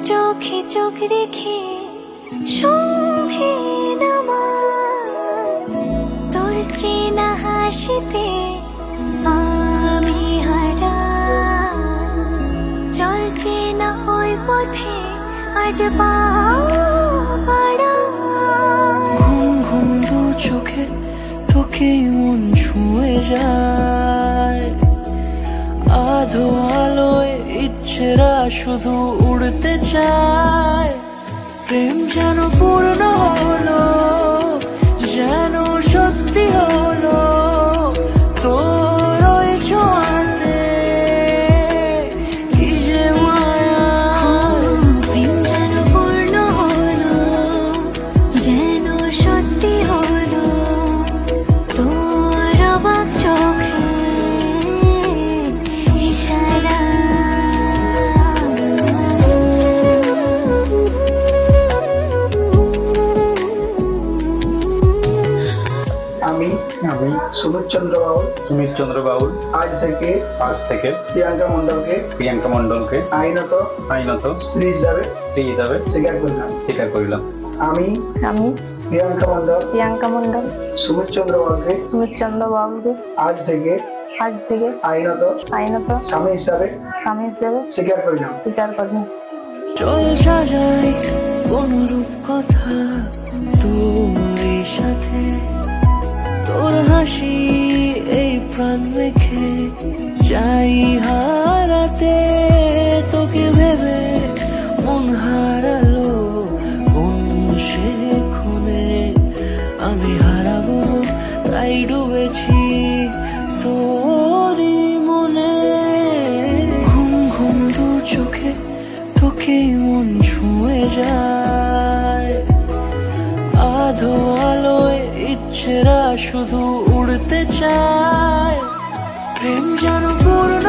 চোখে চোখ রেখে সন্ধে নামায়, তোর চেনা হাসিতে আমি হারাই। চল চেনা ওই পথে আজ পা বাড়াই। ঘুম ঘুম দু চোখে তোকে মন ছুঁয়ে যায়, আধো আলোয় ইচ্ছেরা শুধু উড়তে চায়। প্রেম যেন পূর্ণ হলো, যেন সত্যি হলো তোর ওই ছোঁয়াতে, কি যে মায়া। প্রেম যেন পূর্ণ হলো, যেন সত্যি হলো তোর অবাক চোখে ইশারা। আমি সুমিত চন্দ্র বাউল আজ থেকে প্রিয়াঙ্কা মণ্ডলকে আইনত স্ত্রী হিসাবে স্বীকার করিলাম। আমি প্রিয়াঙ্কা মণ্ডল সুমিত চন্দ্র বাউলকে আজ থেকে আইনত স্বামী হিসাবে স্বীকার করিলাম। চল সাজাই কোন রূপকথা তোর সাথে, তোর হাসি এই প্রাণ রেখে চাই হারাতে। তোকে ভেবে মন হারালো কোন সে খুনে, আমি হারাবো তাই ডুবেছি তোরই মনে। ঘুম ঘুম দু চোখে তোকে মন ছুঁয়ে যায়, আধো আলোয় ইচ্ছেরা শুধু উড়তে চায়। প্রেম যেন পুরো